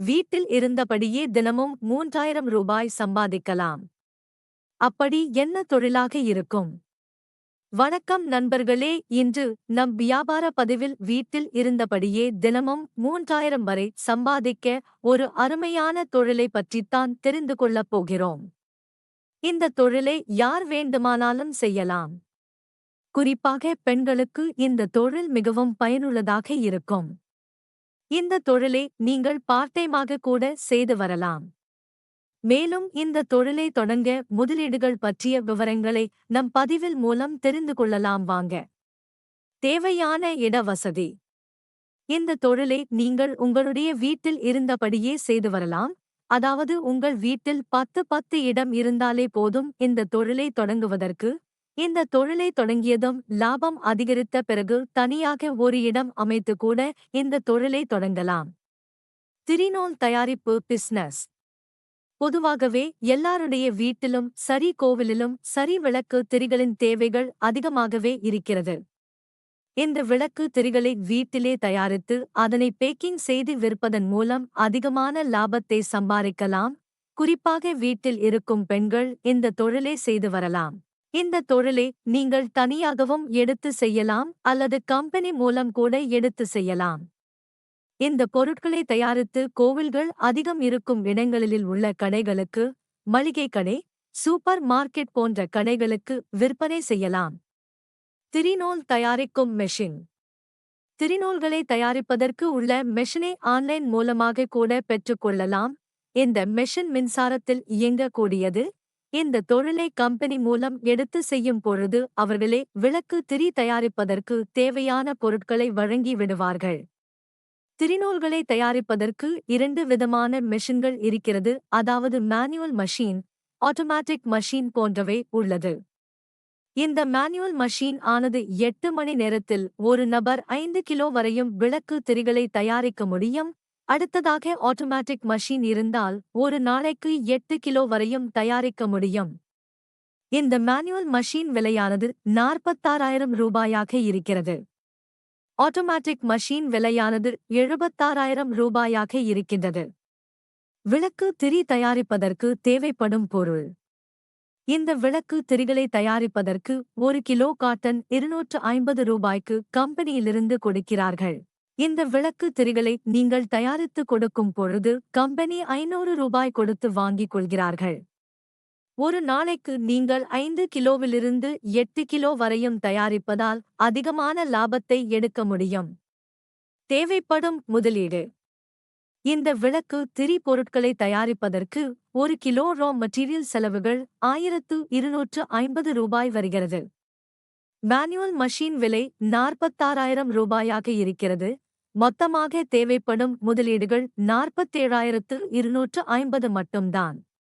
வீட்டில் இருந்தபடியே தினமும் 3000 ரூபாய் சம்பாதிக்கலாம். அப்படி என்ன தொழிலாக இருக்கும்? வணக்கம் நண்பர்களே, இன்று நம் வியாபார பதிவில் வீட்டில் இருந்தபடியே தினமும் 3000 வரை சம்பாதிக்க ஒரு அருமையான தொழிலை பற்றித்தான் தெரிந்து கொள்ளப் போகிறோம். இந்த தொழிலை யார் வேண்டுமானாலும் செய்யலாம். குறிப்பாக பெண்களுக்கு இந்த தொழில் மிகவும் பயனுள்ளதாக இருக்கும். இந்த தொழிலை நீங்கள் பார்ட் டைமாக கூட செய்து வரலாம். மேலும் இந்த தொழிலை தொடங்க முதலீடுகள் பற்றிய விவரங்களை நம் பதிவில் மூலம் தெரிந்து கொள்ளலாம் வாங்க. தேவையான இட வசதி. இந்த தொழிலை நீங்கள் உங்களுடைய வீட்டில் இருந்தபடியே செய்து வரலாம். அதாவது உங்கள் வீட்டில் 10 இடம் இருந்தாலே போதும் இந்த தொழிலை தொடங்குவதற்கு. இந்த தொழிலை தொடங்கியதும் லாபம் அதிகரித்த பிறகு தனியாக ஒரு இடம் அமைத்து கூட இந்த தொழிலை தொடங்கலாம். திரிநூல் தயாரிப்பு பிசினஸ். பொதுவாகவே எல்லாருடைய வீட்டிலும் சரி, கோவிலிலும் சரி, விளக்கு திரிகளின் தேவைகள் அதிகமாகவே இருக்கிறது. இந்த விளக்கு திரிகளை வீட்டிலே தயாரித்து அதனை பேக்கிங் செய்து விற்பதன் மூலம் அதிகமான லாபத்தை சம்பாதிக்கலாம். குறிப்பாக வீட்டில் இருக்கும் பெண்கள் இந்த தொழிலை செய்து வரலாம். இந்த தொழிலை நீங்கள் தனியாகவும் எடுத்து செய்யலாம் அல்லது கம்பெனி மூலம் கூட எடுத்து செய்யலாம். இந்த பொருட்களை தயாரித்து கோவில்கள் அதிகம் இருக்கும் இடங்களில் உள்ள கடைகளுக்கு, மளிகை கடை, சூப்பர் மார்க்கெட் போன்ற கடைகளுக்கு விற்பனை செய்யலாம். திரிநூல் தயாரிக்கும் மெஷின். திரிநூல்களை தயாரிப்பதற்கு உள்ள மெஷினை ஆன்லைன் மூலமாக கூட பெற்றுக்கொள்ளலாம். இந்த மெஷின் மின்சாரத்தில் இயங்கக்கூடியது. இந்த தொழிலை கம்பெனி மூலம் எடுத்து செய்யும் பொழுது அவர்களே விளக்கு திரி தயாரிப்பதற்கு தேவையான பொருட்களை வழங்கி விடுவார்கள். திரிநூல்களை தயாரிப்பதற்கு 2 விதமான மெஷின்கள் இருக்கிறது. அதாவது மேனுவல் மஷீன், ஆட்டோமேட்டிக் மஷீன் போன்றவை உள்ளது. இந்த மேனுவல் மஷீன் ஆனது 8 மணி நேரத்தில் ஒரு நபர் 5 கிலோ வரையும் விளக்கு திரிகளை தயாரிக்க முடியும். அடுத்ததாக ஆட்டோமேட்டிக் மஷீன் இருந்தால் ஒரு நாளைக்கு 8 கிலோ வரையும் தயாரிக்க முடியும். இந்த மேனுவல் மஷீன் விலையானது 46,000 ரூபாயாக இருக்கிறது. ஆட்டோமேட்டிக் மஷீன் விலையானது 76,000 ரூபாயாக இருக்கின்றது. விளக்கு திரி தயாரிப்பதற்கு தேவைப்படும் பொருள். இந்த விளக்கு திரிகளை தயாரிப்பதற்கு 1 கிலோ காட்டன் 250 ரூபாய்க்கு கம்பெனியிலிருந்து கொடுக்கிறார்கள். இந்த விளக்கு திரிகளை நீங்கள் தயாரித்து கொடுக்கும் பொழுது கம்பெனி 500 ரூபாய் கொடுத்து வாங்கிக் கொள்கிறார்கள். ஒரு நாளைக்கு நீங்கள் 5 கிலோவிலிருந்து 8 கிலோ வரையும் தயாரிப்பதால் அதிகமான லாபத்தை எடுக்க முடியும். தேவைப்படும் முதலீடு. இந்த விளக்கு திரி பொருட்களை தயாரிப்பதற்கு 1 கிலோ ரா மெட்டீரியல் செலவுகள் 1250 ரூபாய் வருகிறது. மேனுவல் மஷீன் விலை 46,000 ரூபாயாக இருக்கிறது. மொத்தமாக தேவைப்படும் முதலீடுகள் 47,250 மட்டும்தான்.